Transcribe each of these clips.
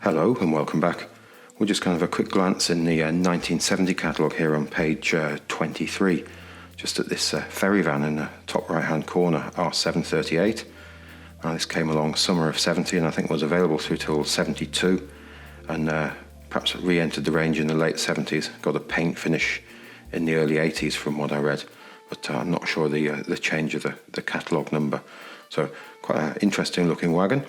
Hello and welcome back. We'll just kind of a quick glance in the 1970 catalogue here on page 23, just at this Ferry van in the top right hand corner, R.357. Now this came along summer of 70 and I think was available through till 72, and perhaps re-entered the range in the late 70s, got a paint finish in the early 80s from what I read, but I'm not sure the change of the catalogue number. So quite an interesting looking wagon.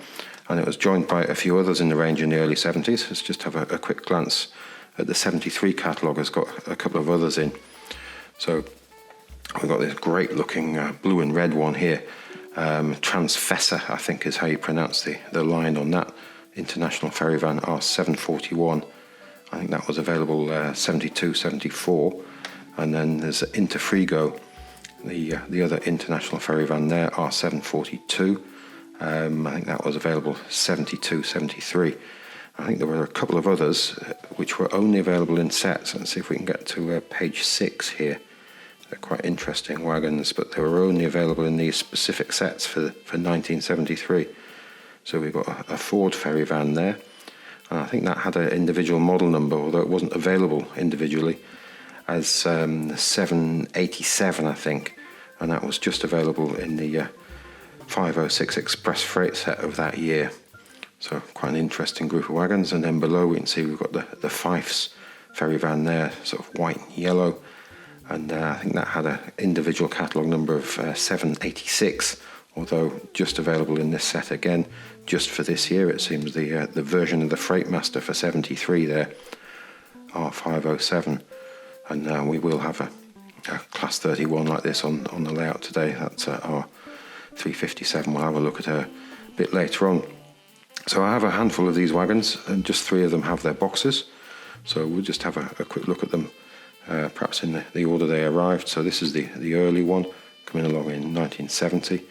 And it was joined by a few others in the range in the early 70s. Let's just have a quick glance at the 73 catalogue. It's got a couple of others in. So we've got this great looking blue and red one here. Transfessor, I think is how you pronounce the line on that. International Ferry Van R741. I think that was available 72, 74. And then there's Interfrigo, the other International Ferry Van there, R742. I think that was available 72, 73. I think there were a couple of others which were only available in sets. Let's see if we can get to page 6 here. They're quite interesting wagons, but they were only available in these specific sets for 1973. So we've got a Ford Ferry van there. And I think that had an individual model number, although it wasn't available individually, as 787, I think. And that was just available in the 506 Express Freight set of that year. So quite an interesting group of wagons. And then below we can see we've got the Fifes Ferry van there, sort of white and yellow. And I think that had an individual catalogue number of 786, although just available in this set again, just for this year. It seems the version of the Freightmaster for 73 there, R507. And we will have a Class 31 like this on the layout today. That's R.357. We'll have a look at her a bit later on. So I have a handful of these wagons, and just 3 of them have their boxes. So we'll just have a quick look at them, perhaps in the order they arrived. So this is the early one, coming along in 1970.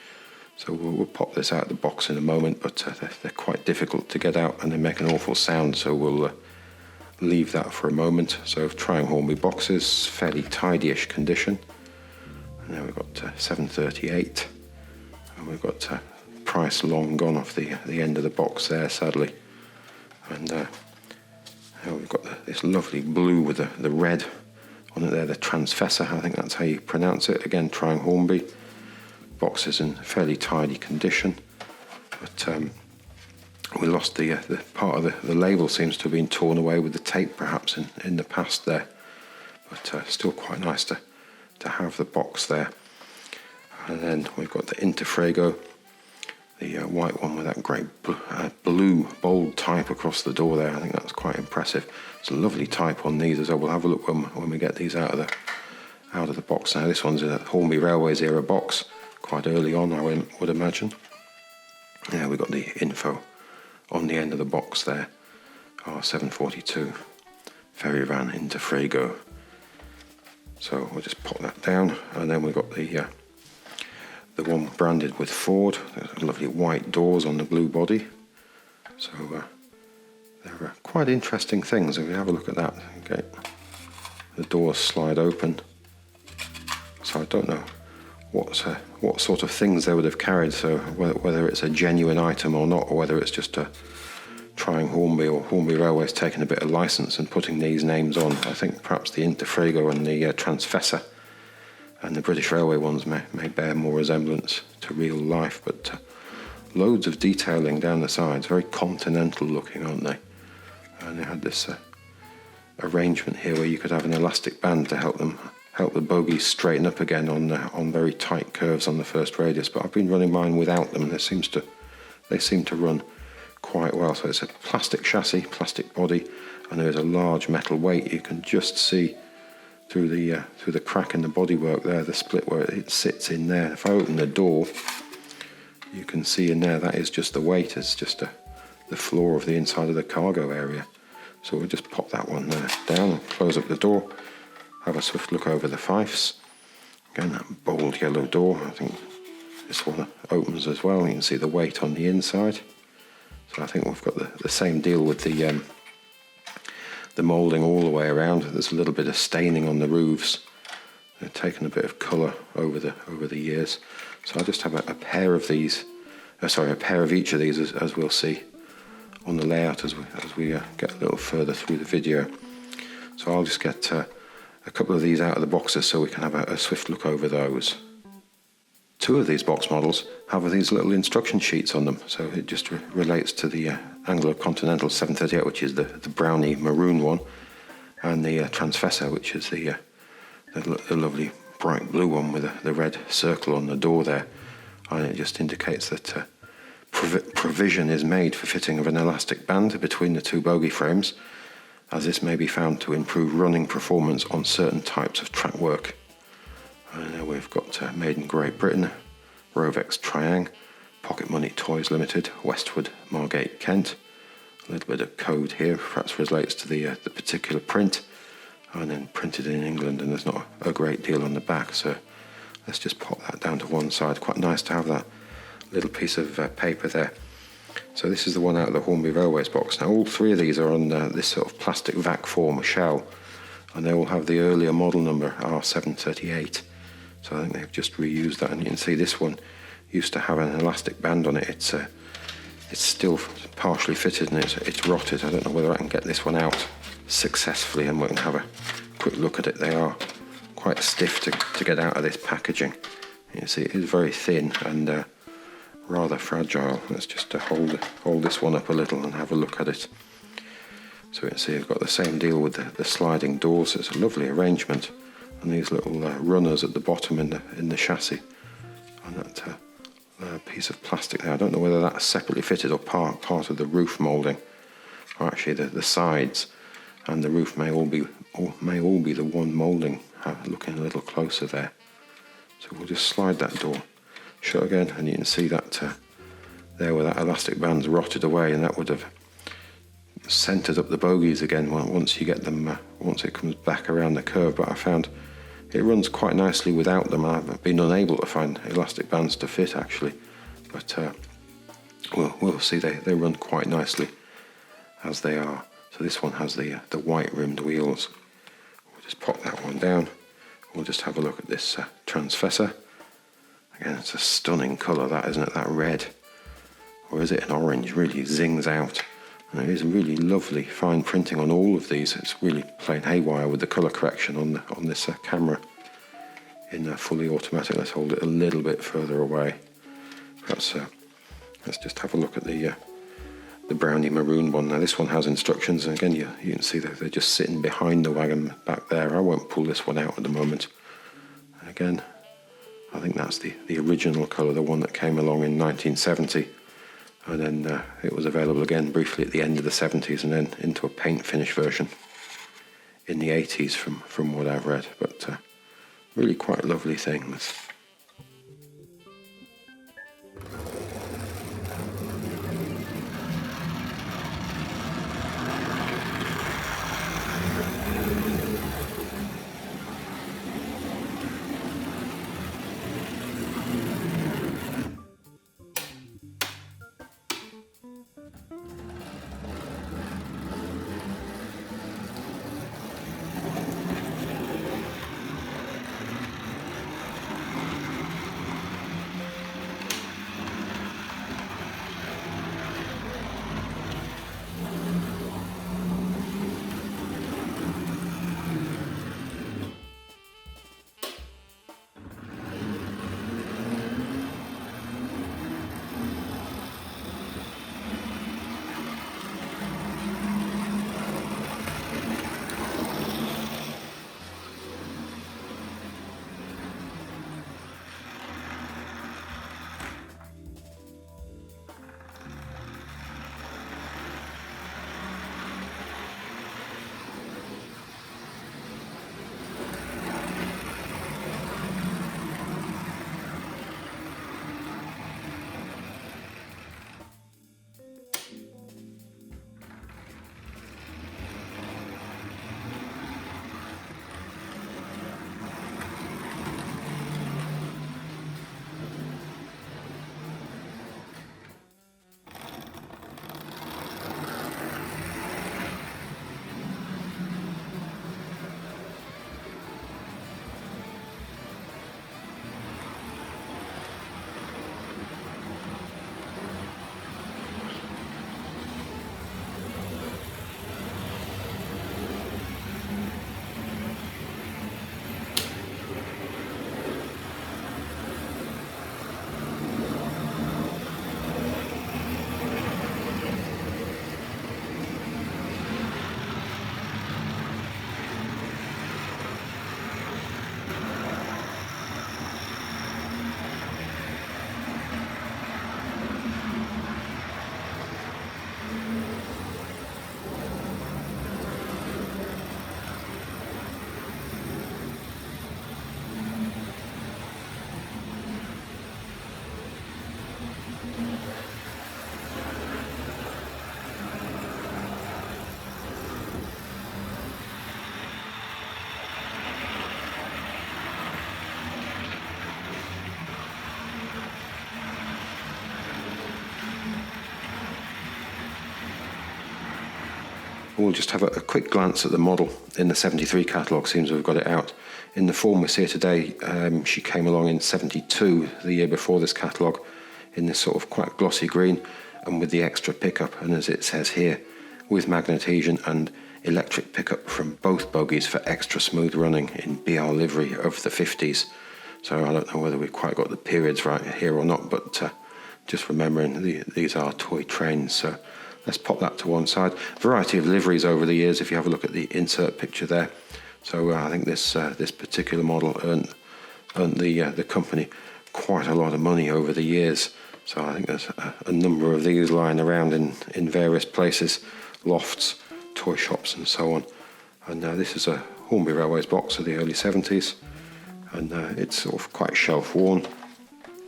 So we'll pop this out of the box in a moment, but they're quite difficult to get out and they make an awful sound. So we'll leave that for a moment. So trying Hornby boxes, fairly tidy-ish condition. And then we've got 738. And we've got price long gone off the end of the box there, sadly. And we've got this lovely blue with the red on it there, the Transfessor, I think that's how you pronounce it. Again, trying Hornby. Boxes in fairly tidy condition. But we lost the part of the label, seems to have been torn away with the tape perhaps in the past there. But still quite nice to have the box there. And then we've got the Interfrigo, the white one with that great blue bold type across the door there. I think that's quite impressive. It's a lovely type on these as well. We'll have a look when we get these out of the box. Now this one's a Hornby Railways era box, quite early on I would imagine. Yeah, we've got the info on the end of the box there. R742 Ferry Van Interfrigo. So we'll just pop that down, and then we've got the one branded with Ford. There's lovely white doors on the blue body. So they're quite interesting things. If we have a look at that, okay, the doors slide open. So I don't know what sort of things they would have carried. So whether it's a genuine item or not, or whether it's just a trying Hornby or Hornby Railways taking a bit of license and putting these names on. I think perhaps the Interfrigo and the Transfessor and the British Railway ones may bear more resemblance to real life, but loads of detailing down the sides, very continental looking, aren't they? And they had this arrangement here where you could have an elastic band to help the bogies straighten up again on very tight curves on the first radius. But I've been running mine without them, and they seem to run quite well. So it's a plastic chassis, plastic body, and there is a large metal weight. You can just see through the crack in the bodywork there, the split where it sits in there. If I open the door, you can see in there that is just the weight. It's just the floor of the inside of the cargo area. So we'll just pop that one down and close up the door. Have a swift look over the Fifes. Again, that bold yellow door. I think this one opens as well. You can see the weight on the inside. So I think we've got the same deal with the moulding all the way around. There's a little bit of staining on the roofs. They've taken a bit of colour over the years. So I just have a pair of these a pair of each of these, as we'll see on the layout as we get a little further through the video. So I'll just get a couple of these out of the boxes so we can have a swift look over those. Two of these box models have these little instruction sheets on them, so it just relates to the Anglo-Continental 738, which is the browny maroon one, and the Transfessor, which is the lovely bright blue one with the red circle on the door there. And it just indicates that provision is made for fitting of an elastic band between the two bogie frames, as this may be found to improve running performance on certain types of track work. And we've got made in Great Britain, Rovex Triang, Pocket Money Toys Limited, Westwood, Margate, Kent. A little bit of code here, perhaps relates to the particular print, and then printed in England, and there's not a great deal on the back, so let's just pop that down to one side. Quite nice to have that little piece of paper there. So this is the one out of the Hornby Railways box. Now all three of these are on this sort of plastic vac form shell, and they all have the earlier model number R738. So I think they've just reused that, and you can see this one used to have an elastic band on it. It's still partially fitted and it's rotted. I don't know whether I can get this one out successfully, and we can have a quick look at it. They are quite stiff to get out of this packaging. You can see it is very thin and rather fragile. Let's just hold this one up a little and have a look at it. So you can see it's got the same deal with the sliding doors. It's a lovely arrangement, and these little runners at the bottom in the chassis, and that piece of plastic there. I don't know whether that's separately fitted or part of the roof moulding, or actually the sides and the roof may all be the one moulding. Looking a little closer there. So we'll just slide that door shut again, and you can see that there where that elastic band's rotted away, and that would have centered up the bogies again once you get them, once it comes back around the curve. But I found it runs quite nicely without them. I've been unable to find elastic bands to fit actually, but we'll see. They run quite nicely as they are. So this one has the white rimmed wheels. We'll just pop that one down. We'll just have a look at this Transfessor. Again, it's a stunning colour, that, isn't it? That red, or is it an orange? Really zings out. And it is really lovely fine printing on all of these. It's really playing haywire with the colour correction on this camera in fully automatic. Let's hold it a little bit further away. Perhaps let's just have a look at the browny maroon one. Now this one has instructions, and again you can see that they're just sitting behind the wagon back there. I won't pull this one out at the moment. And again, I think that's the original colour, the one that came along in 1970. And then it was available again briefly at the end of the 70s, and then into a paint finish version in the 80s from what I've read. But really quite lovely things. We'll just have a quick glance at the model in the 73 catalogue. Seems we've got it out. In the form we see here today, she came along in 72, the year before this catalogue, in this sort of quite glossy green and with the extra pickup, and as it says here, with magnesium and electric pickup from both bogies for extra smooth running in BR livery of the 50s. So I don't know whether we've quite got the periods right here or not, but just remembering these are toy trains. So let's pop that to one side. Variety of liveries over the years, if you have a look at the insert picture there. So I think this particular model earned the company quite a lot of money over the years. So I think there's a number of these lying around in various places, lofts, toy shops and so on. And this is a Hornby Railways box of the early 70s, and it's sort of quite shelf worn,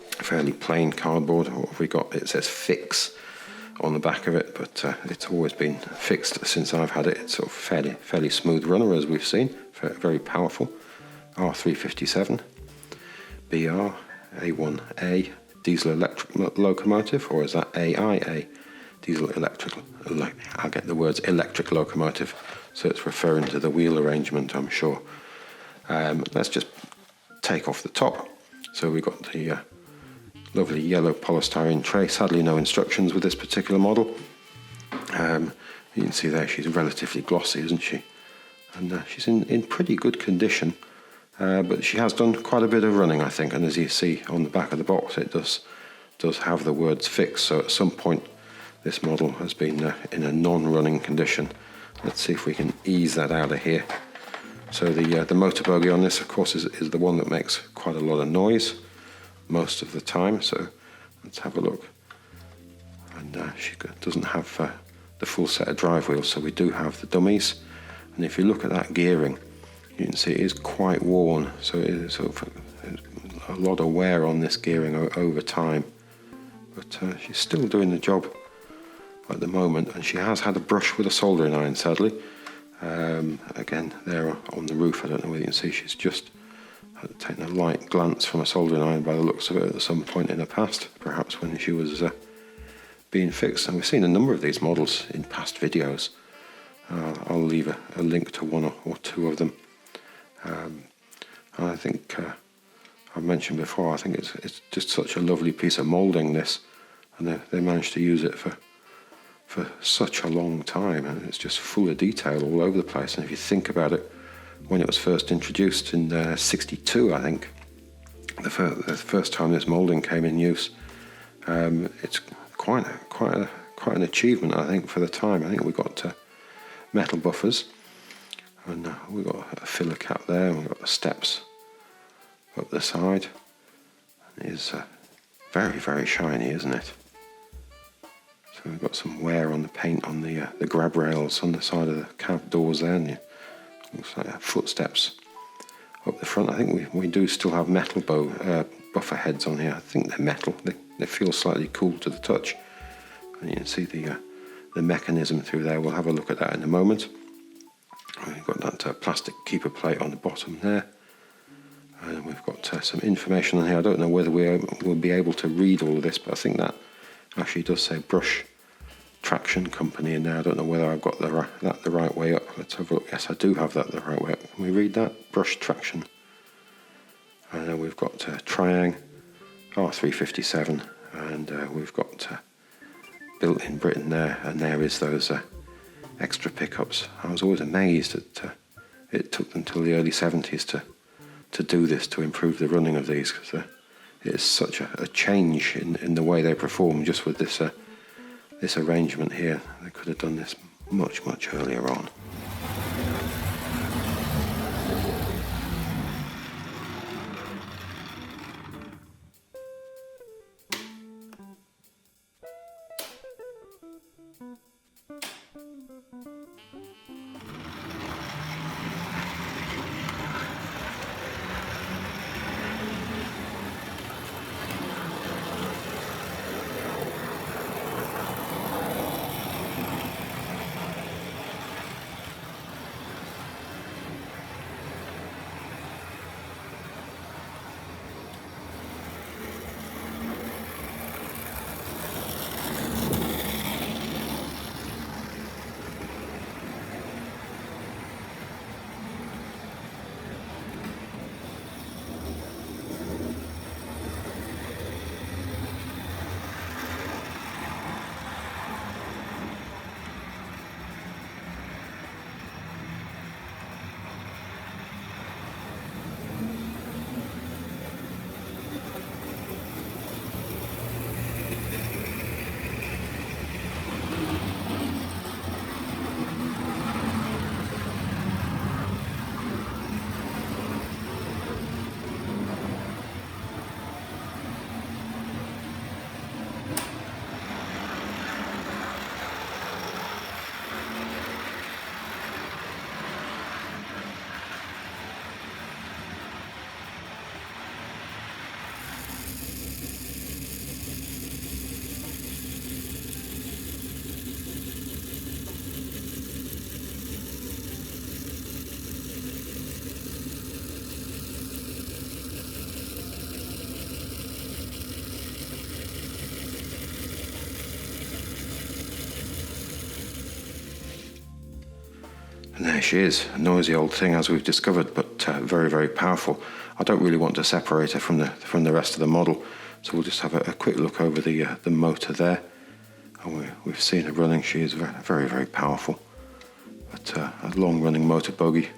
fairly plain cardboard. What have we got? It says Fix on the back of it, but it's always been fixed since I've had it. It's sort of fairly smooth runner, as we've seen, very powerful. R.357 BR A1A diesel electric locomotive, or is that AIA diesel electric? I'll get the words electric locomotive, so it's referring to the wheel arrangement, I'm sure. Let's just take off the top. So we've got the lovely yellow polystyrene tray. Sadly, no instructions with this particular model. You can see there she's relatively glossy, isn't she? And she's in pretty good condition, but she has done quite a bit of running, I think. And as you see on the back of the box, it does have the words Fix. So at some point, this model has been in a non-running condition. Let's see if we can ease that out of here. So the motor bogie on this, of course, is the one that makes quite a lot of noise most of the time. So let's have a look. And she doesn't have the full set of drive wheels, so we do have the dummies. And if you look at that gearing, you can see it is quite worn. So it is sort of a lot of wear on this gearing over time. But she's still doing the job at the moment, and she has had a brush with a soldering iron, sadly. Again, there on the roof, I don't know whether you can see, she's just taken a light glance from a soldering iron by the looks of it at some point in the past, perhaps when she was being fixed. And we've seen a number of these models in past videos. I'll leave a link to one or two of them. I think I've mentioned before, I think it's just such a lovely piece of moulding, this, and they managed to use it for such a long time, and it's just full of detail all over the place. And if you think about it, when it was first introduced in 62, I think, the first time this moulding came in use, it's quite an achievement, I think, for the time. I think we got metal buffers, and we got a filler cap there, and we've got the steps up the side. It is very, very shiny, isn't it? So we've got some wear on the paint on the grab rails on the side of the cab doors there, and it looks like footsteps up the front. I think we do still have metal buffer heads on here. I think they're metal. They feel slightly cool to the touch. And you can see the mechanism through there. We'll have a look at that in a moment. We've got that plastic keeper plate on the bottom there. And we've got some information on here. I don't know whether we'll be able to read all of this, but I think that actually does say Brush Traction Company in there. I don't know whether I've got that the right way up. Let's have a look. Yes, I do have that the right way up. Can we read that? Brush Traction. And then we've got Triang, R357, and we've got built in Britain there, and there is those extra pickups. I was always amazed that it took them till the early 70s to do this, to improve the running of these, because it is such a change in the way they perform just with this arrangement here. They could have done this much, much earlier on. there she is, a noisy old thing as we've discovered, but very, very powerful. I don't really want to separate her from the rest of the model, so we'll just have a quick look over the motor there. And we've seen her running. She is very, very powerful. But a long-running motor bogie.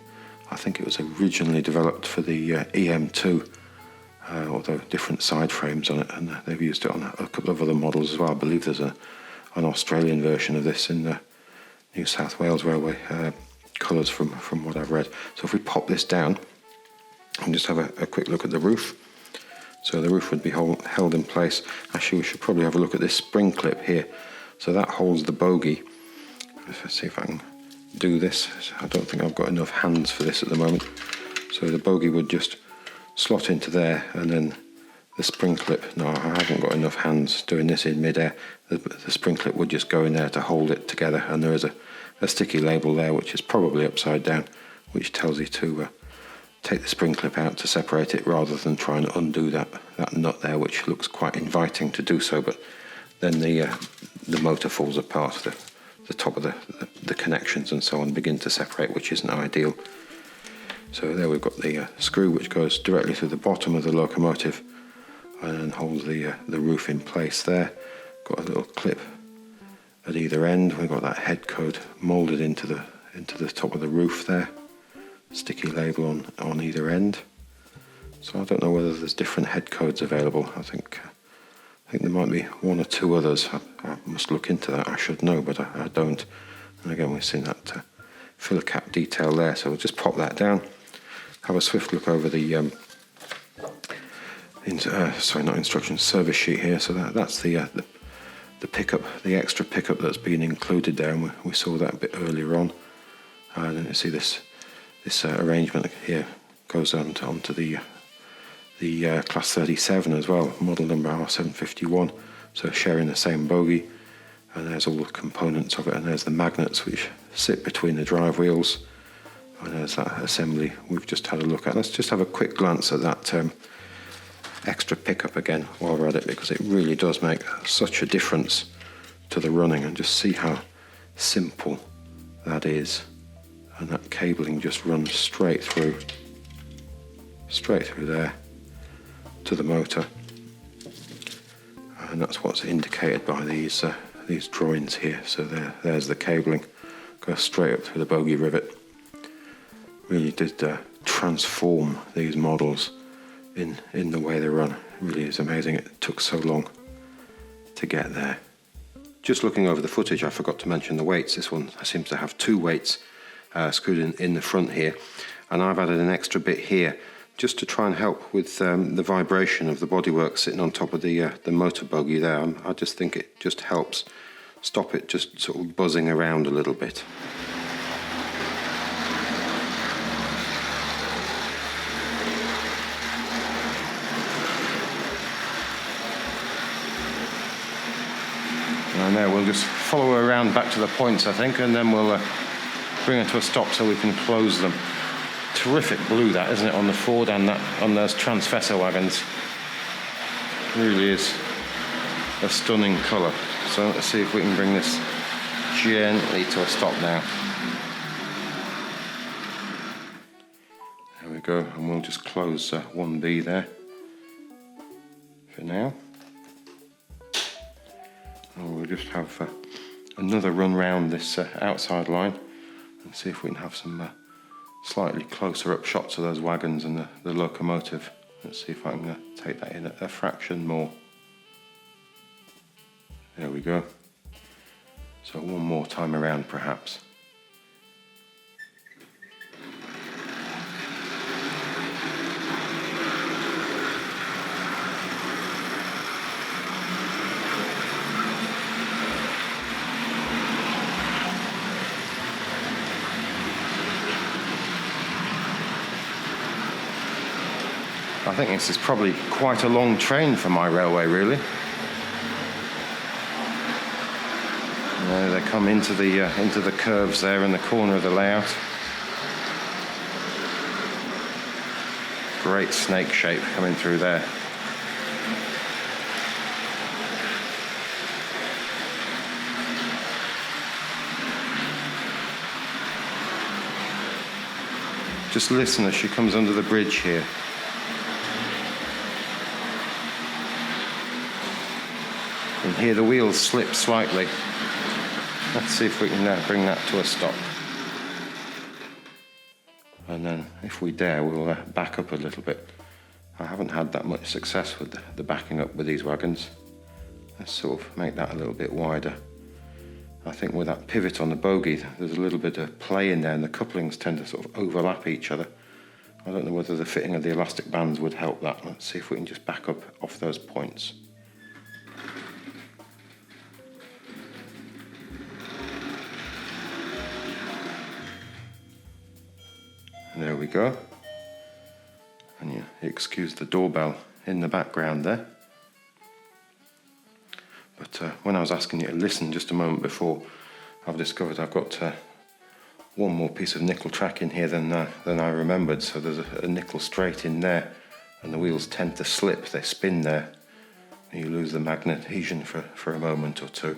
I think it was originally developed for the EM2, although different side frames on it, and they've used it on a couple of other models as well. I believe there's an Australian version of this in the New South Wales Railway colours from what I've read. So if we pop this down and just have a quick look at the roof. So the roof would be held in place. Actually, we should probably have a look at this spring clip here. So that holds the bogie. Let's see if I can do this. I don't think I've got enough hands for this at the moment. So the bogie would just slot into there, and then the spring clip, no, I haven't got enough hands doing this in mid-air. The spring clip would just go in there to hold it together, and there is a sticky label there which is probably upside down, which tells you to take the spring clip out to separate it rather than try and undo that nut there, which looks quite inviting to do so, but then the motor falls apart, the top of the connections and so on begin to separate, which isn't ideal. So there we've got the screw which goes directly through the bottom of the locomotive and then holds the roof in place there. Got a little clip at either end. We've got that head code moulded into the top of the roof there. Sticky label on either end. So I don't know whether there's different head codes available. I think there might be one or two others. I must look into that. I should know, but I don't. And again, we've seen that filler cap detail there. So we'll just pop that down. Have a swift look over the service sheet here. So that's the pickup, the extra pickup that's been included there, and we saw that a bit earlier on. And then you see this arrangement here goes onto the Class 37 as well, model number R.357, so sharing the same bogie, and there's all the components of it, and there's the magnets which sit between the drive wheels, and there's that assembly we've just had a look at. Let's just have a quick glance at that extra pickup again while we're at it, because it really does make such a difference to the running, and just see how simple that is. And that cabling just runs straight through there to the motor, and that's what's indicated by these drawings here. So there's the cabling, goes straight up through the bogie rivet. Really did transform these models in the way they run. It really is amazing. It took so long to get there. Just looking over the footage, I forgot to mention the weights. This one seems to have two weights screwed in the front here, and I've added an extra bit here just to try and help with the vibration of the bodywork sitting on top of the motor bogie there. I just think it just helps stop it just sort of buzzing around a little bit. And there, we'll just follow her around back to the points, I think, and then we'll bring her to a stop so we can close them. Terrific blue that, isn't it, on the Ford and on those transfessor wagons. It really is a stunning colour. So let's see if we can bring this gently to a stop now. There we go, and we'll just close 1B there for now. And we'll just have another run round this outside line and see if we can have some slightly closer up shots of those wagons and the locomotive. Let's see if I can take that in a fraction more. There we go. So one more time around perhaps. I think this is probably quite a long train for my railway, really. They come into the curves there in the corner of the layout. Great snake shape coming through there. Just listen as she comes under the bridge here. You can hear the wheels slip slightly. Let's see if we can now bring that to a stop. And then, if we dare, we'll back up a little bit. I haven't had that much success with the backing up with these wagons. Let's sort of make that a little bit wider. I think with that pivot on the bogie, there's a little bit of play in there, and the couplings tend to sort of overlap each other. I don't know whether the fitting of the elastic bands would help that. Let's see if we can just back up off those points. There we go. And you excuse the doorbell in the background there. But when I was asking you to listen just a moment before, I've discovered I've got one more piece of nickel track in here than I remembered. So there's a nickel straight in there, and the wheels tend to slip, they spin there, and you lose the magnet adhesion for a moment or two.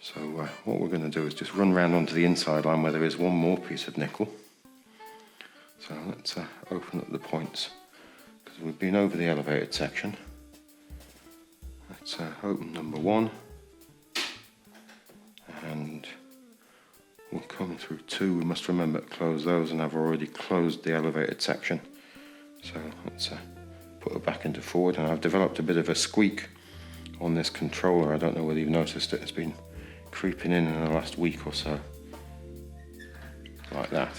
So what we're going to do is just run round onto the inside line where there is one more piece of nickel. So let's open up the points, because we've been over the elevated section. Let's open number 1, and we'll come through 2. We must remember to close those, and I've already closed the elevated section. So let's put it back into forward, and I've developed a bit of a squeak on this controller. I don't know whether you've noticed it. It's been creeping in the last week or so, like that.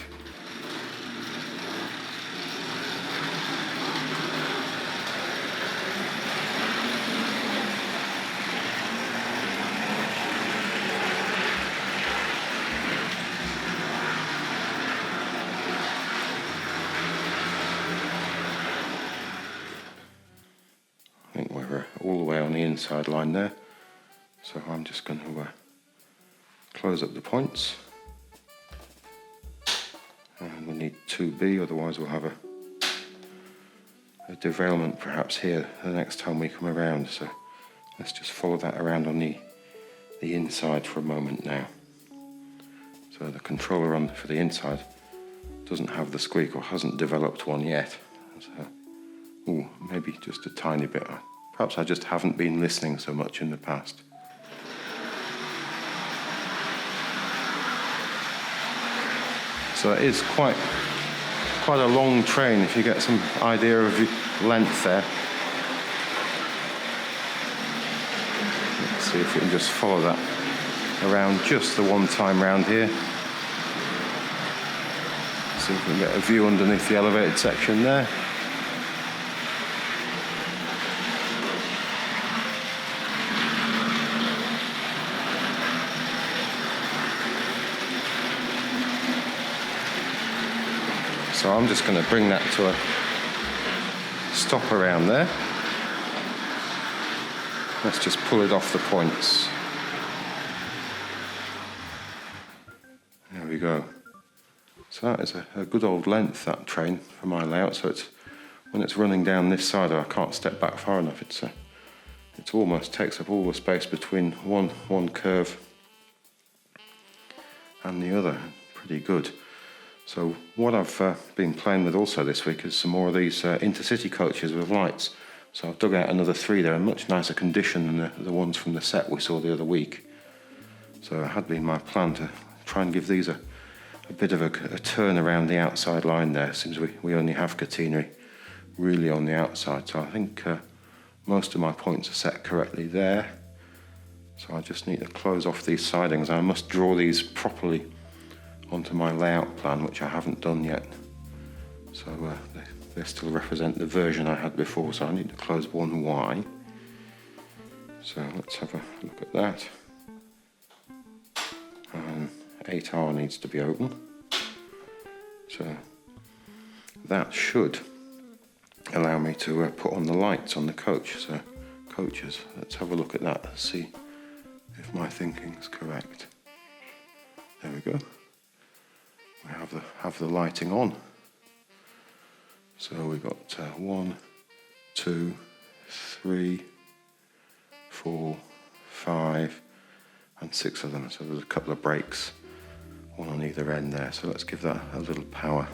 I think we're all the way on the inside line there, so I'm just going to close up the points, and we need 2B, otherwise we'll have a derailment perhaps here the next time we come around. So let's just follow that around on the inside for a moment now. So the controller for the inside doesn't have the squeak, or hasn't developed one yet. So, maybe just a tiny bit. Perhaps I just haven't been listening so much in the past. So it is quite a long train, if you get some idea of the length there. Let's see if we can just follow that around just the one time round here. See if we can get a view underneath the elevated section there. So I'm just going to bring that to a stop around there. Let's just pull it off the points. There we go. So that is a good old length, that train, for my layout. So when it's running down this side, I can't step back far enough. It almost takes up all the space between one curve and the other. Pretty good. So what I've been playing with also this week is some more of these Intercity coaches with lights. So I've dug out another 3. They're in much nicer condition than the ones from the set we saw the other week. So it had been my plan to try and give these a bit of a turn around the outside line there, since we only have catenary really on the outside. So I think most of my points are set correctly there. So I just need to close off these sidings. I must draw these properly onto my layout plan, which I haven't done yet. So they still represent the version I had before, so I need to close 1Y. So let's have a look at that. And 8R needs to be open. So that should allow me to put on the lights on the coach. So coaches, let's have a look at that and see if my thinking is correct. There we go. We have the lighting on. So we've got 1, 2, 3, 4, 5, and 6 of them. So there's a couple of breaks one on either end there. So let's give that a little power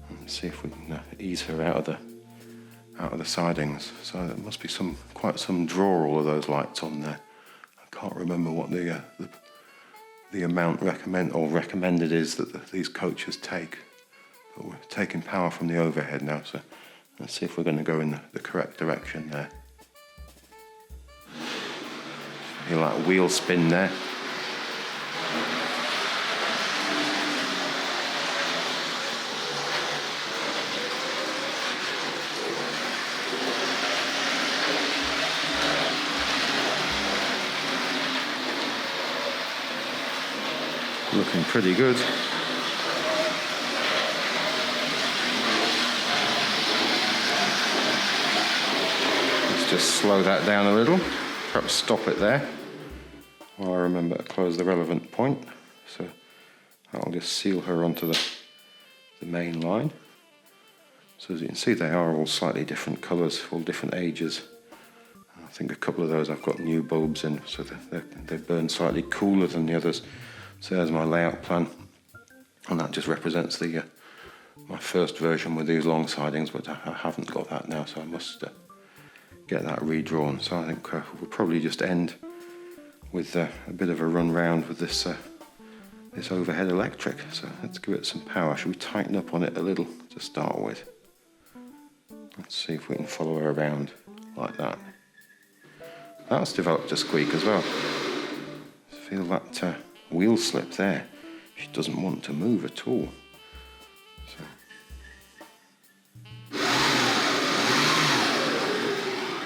and see if we can ease her out of the sidings. So there must be quite some draw all of those lights on there. I can't remember what the amount recommended is that these coaches take. But we're taking power from the overhead now, so let's see if we're going to go in the correct direction there. Feel that wheel spin there. Looking pretty good. Let's just slow that down a little. Perhaps stop it there while I remember to close the relevant point. So I'll just seal her onto the main line. So as you can see, they are all slightly different colours, all different ages. I think a couple of those I've got new bulbs in, so they burn slightly cooler than the others. So there's my layout plan, and that just represents my first version with these long sidings, but I haven't got that now, so I must get that redrawn. So I think we'll probably just end with a bit of a run round with this overhead electric. So let's give it some power. Should we tighten up on it a little to start with? Let's see if we can follow her around like that. That's developed a squeak as well. Feel that wheel slip there. She doesn't want to move at all. So.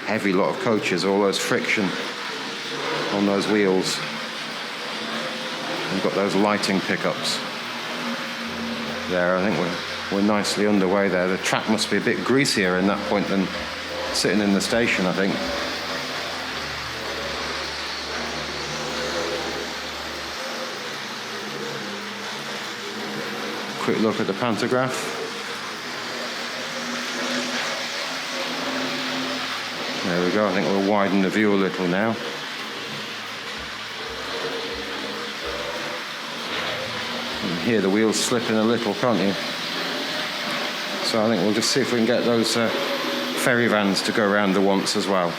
Heavy lot of coaches, all those friction on those wheels. We've got those lighting pickups there. I think we're nicely underway there. The track must be a bit greasier in that point than sitting in the station, I think. Quick look at the pantograph. There we go. I think we'll widen the view a little now. You can hear the wheels slipping a little, can't you? So I think we'll just see if we can get those ferry vans to go around the once as well.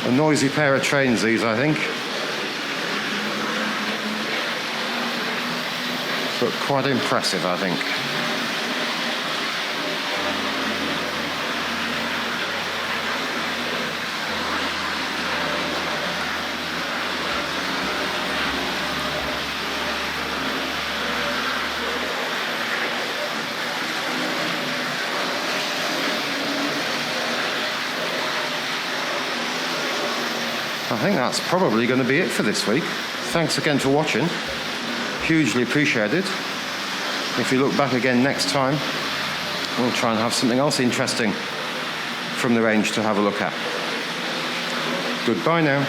A noisy pair of trains, these, I think. But quite impressive, I think. I think that's probably going to be it for this week. Thanks again for watching. Hugely appreciated. If you look back again next time, we'll try and have something else interesting from the range to have a look at. Goodbye now.